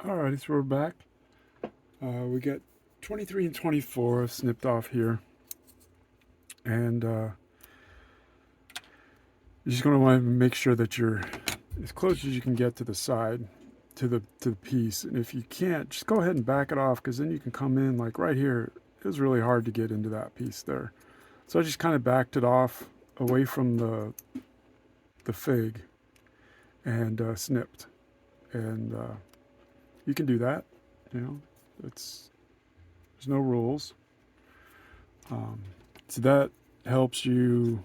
Alrighty, so we're back. We got 23 and 24 snipped off here. And you're just going to want to make sure that you're as close as you can get to the side, to the piece. And if you can't, just go ahead and back it off, because then you can come in like right here. It was really hard to get into that piece there. So I just kind of backed it off away from the fig and snipped. And you can do that, you know, there's no rules. So that helps you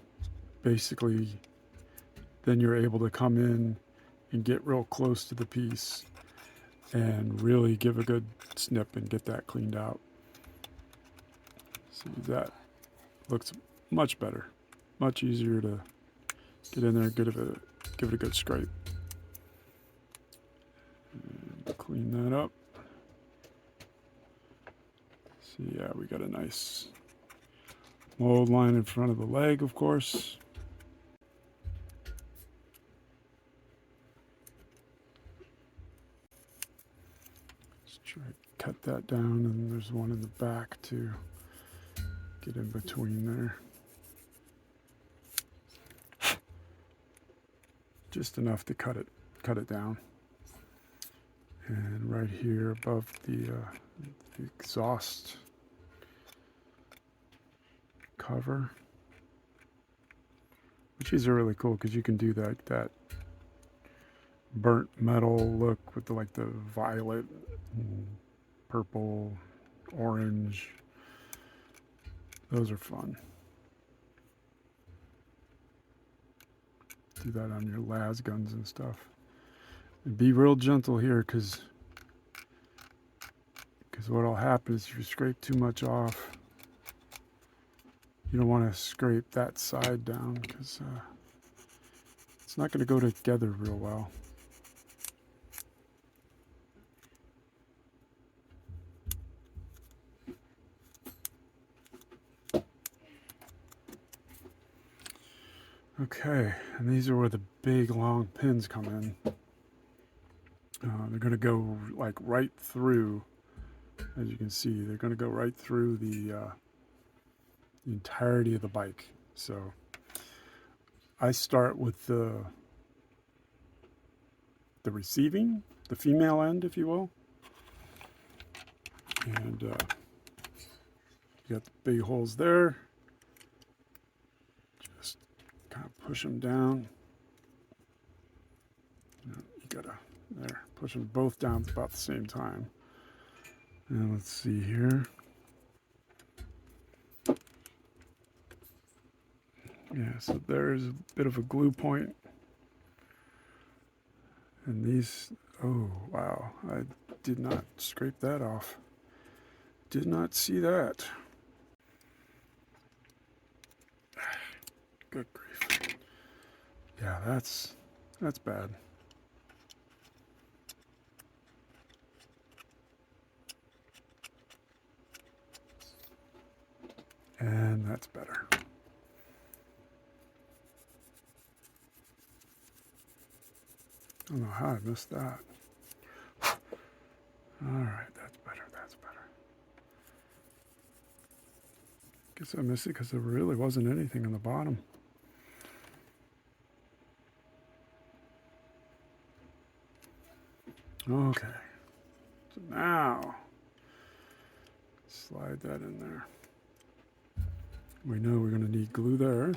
basically, then you're able to come in and get real close to the piece and really give a good snip and get that cleaned out. See, that looks much better, much easier to get in there and give it a good scrape. And clean that up. See, yeah, we got a nice mold line in front of the leg, of course. Let's try to cut that down, and there's one in the back to get in between there. Just enough to cut it down. And right here above the exhaust cover, which is really cool because you can do that burnt metal look with like the violet, purple, orange. Those are fun. Do that on your las guns and stuff. And be real gentle here, because what'll happen is if you scrape too much off, you don't want to scrape that side down, because it's not going to go together real well. Okay, and these are where the big long pins come in. They're going to go like right through, as you can see, they're going to go right through the entirety of the bike. So I start with the receiving, the female end, if you will. And you got the big holes there. Just kind of push them down. You gotta, there, push them both down at about the same time. And let's see here. Yeah, so there's a bit of a glue point. And these, oh wow, I did not scrape that off. Did not see that. Good grief. Yeah, that's bad. And that's better. I don't know how I missed that. Alright, that's better, that's better. Guess I missed it because there really wasn't anything on the bottom. Okay, so now slide that in there. We know we're going to need glue there.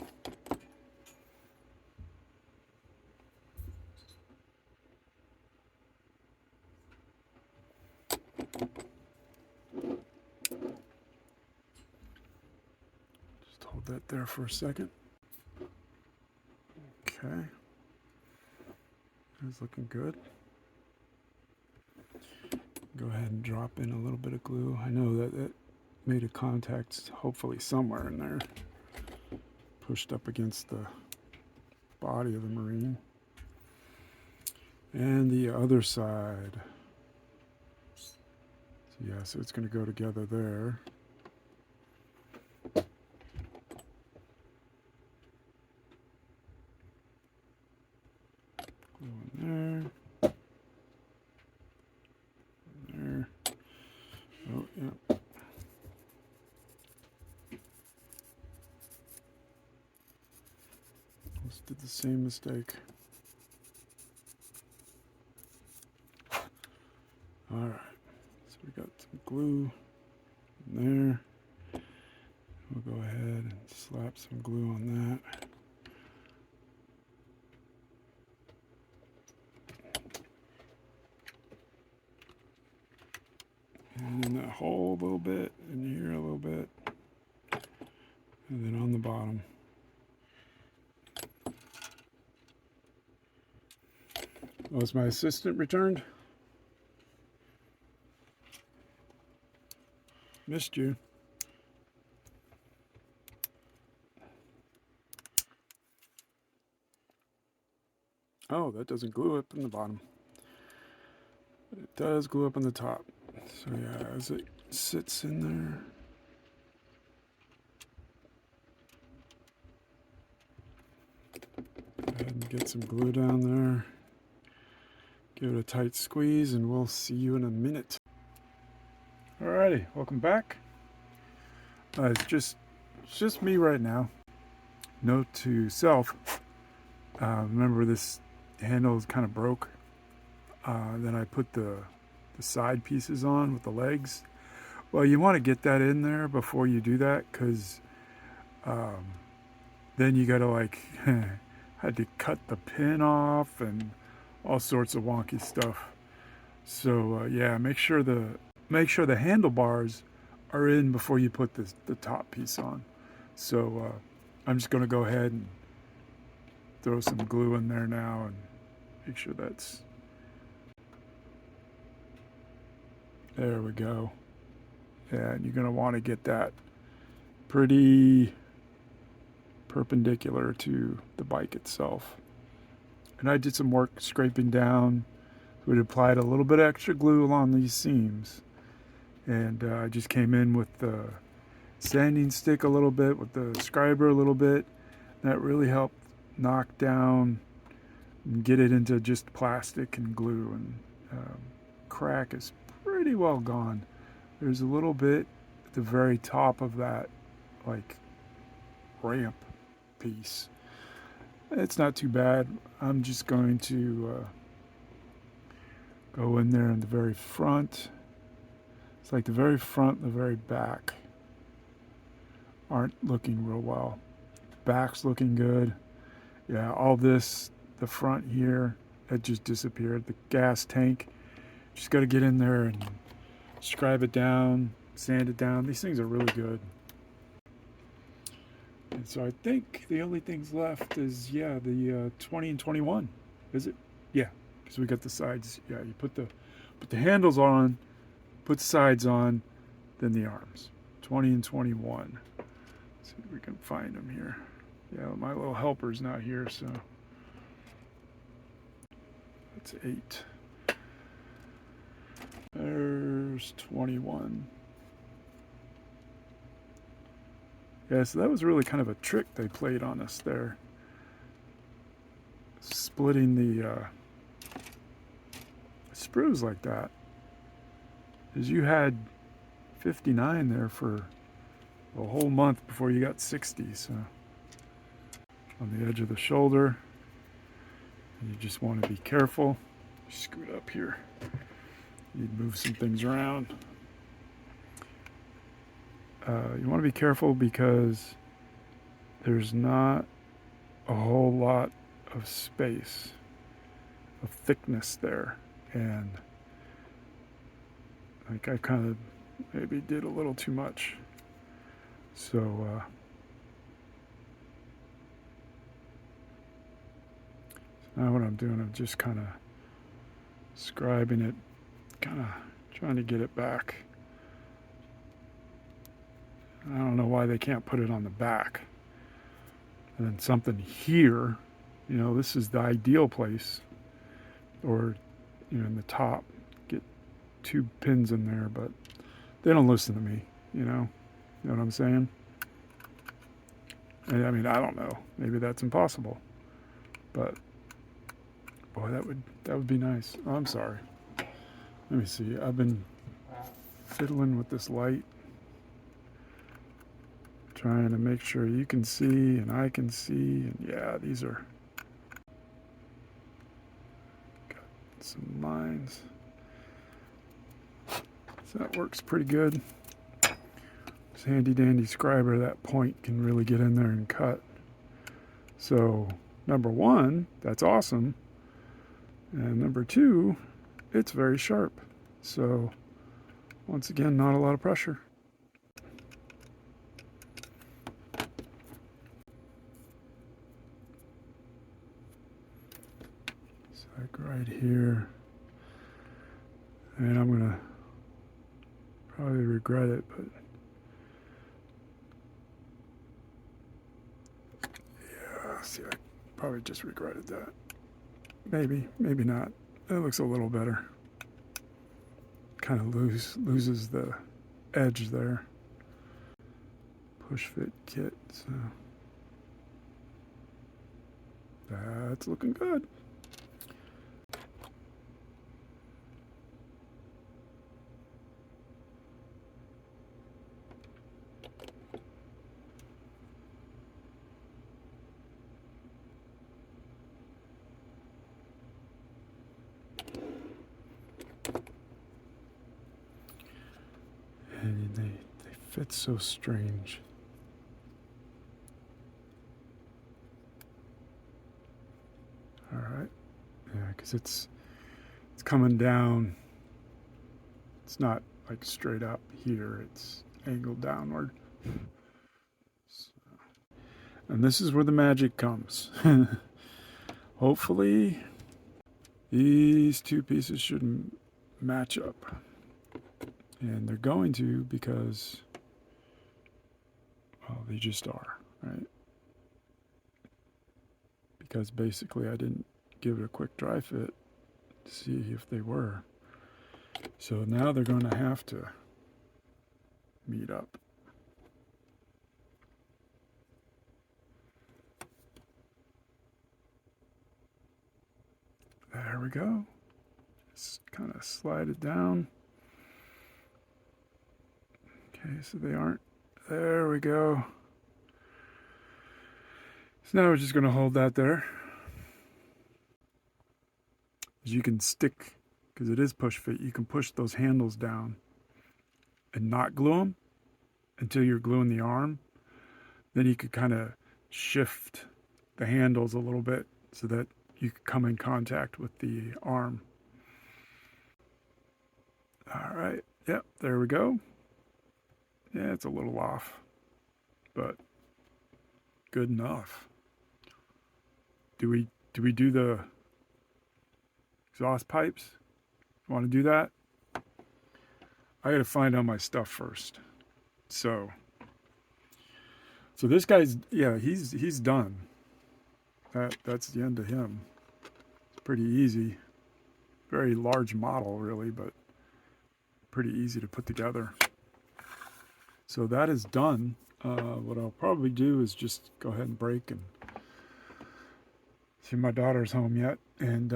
Just hold that there for a second. Okay, that's looking good. Go ahead and drop in a little bit of glue. I know that it made a contact hopefully somewhere in there, pushed up against the body of the Marine. And the other side. So yeah, so it's going to go together there. Glue in there. did the same mistake. All right, so we got some glue in there. We'll go ahead and slap some glue on that. And in that hole a little bit, and here a little bit, and then on the bottom. Oh, is my assistant returned? Missed you. Oh, that doesn't glue up in the bottom. But it does glue up on the top. So yeah, as it sits in there. Go ahead and get some glue down there. Give it a tight squeeze and we'll see you in a minute. Alrighty, welcome back. It's just me right now. Note to self, remember this handle is kind of broke. Then I put the side pieces on with the legs. Well, you want to get that in there before you do that, because then you got to like had to cut the pin off and all sorts of wonky stuff. So yeah, make sure the handlebars are in before you put the top piece on. So I'm just going to go ahead and throw some glue in there now and make sure that's... There we go. Yeah, and you're going to want to get that pretty perpendicular to the bike itself. And I did some work scraping down. We applied a little bit of extra glue along these seams. And I just came in with the sanding stick a little bit, with the scriber a little bit. That really helped knock down and get it into just plastic and glue. And crack is pretty well gone. There's a little bit at the very top of that, like, ramp piece. It's not too bad. I'm just going to go in there in the very front. It's like the very front and the very back aren't looking real well. The back's looking good. Yeah, all this, the front here, it just disappeared. The gas tank, just got to get in there and scribe it down, sand it down. These things are really good. And so I think the only things left is, yeah, the 20 and 21. Is it? Yeah, because we got the sides. Yeah, you put the handles on, put the sides on, then the arms. 20 and 21. Let's see if we can find them here. Yeah, my little helper's not here, so that's 8. There's 21. Yeah, so that was really kind of a trick they played on us there. Splitting the sprues like that. Because you had 59 there for a whole month before you got 60, so on the edge of the shoulder. You just want to be careful. Scoot up here. You'd move some things around. You want to be careful because there's not a whole lot of space, of thickness there, and like I kind of maybe did a little too much. So now what I'm doing, I'm just kind of scribing it, kind of trying to get it back. I don't know why they can't put it on the back. And then something here, you know, this is the ideal place. Or, you know, in the top, get 2 pins in there, but they don't listen to me, you know? You know what I'm saying? And, I mean, I don't know. Maybe that's impossible. But, boy, that would be nice. Oh, I'm sorry. Let me see. I've been fiddling with this light, trying to make sure you can see and I can see. And yeah, these are some lines. So that works pretty good. This handy dandy scriber, that point can really get in there and cut. So number one, that's awesome. And number two, it's very sharp. So once again, not a lot of pressure. So like right here. And I'm gonna probably regret it, but yeah, see, I probably just regretted that. Maybe, maybe not. It looks a little better. Kind of loses the edge there. Push fit kit, so that's looking good. And they fit so strange. All right, yeah, because it's coming down. It's not like straight up here. It's angled downward. So, and this is where the magic comes. Hopefully, these two pieces should match up. And they're going to, because, well, they just are, right? Because basically I didn't give it a quick dry fit to see if they were. So now they're going to have to meet up. There we go. Just kind of slide it down. Okay, so they aren't. There we go. So now we're just going to hold that there. As you can stick, because it is push fit, you can push those handles down and not glue them until you're gluing the arm. Then you could kind of shift the handles a little bit so that you could come in contact with the arm. All right, yep, there we go. Yeah, it's a little off, but good enough. Do we do the exhaust pipes? Want to do that? I got to find out my stuff first. So this guy's, yeah, he's done. That's the end of him. It's pretty easy. Very large model, really, but pretty easy to put together. So that is done. What I'll probably do is just go ahead and break and see, my daughter's home yet, and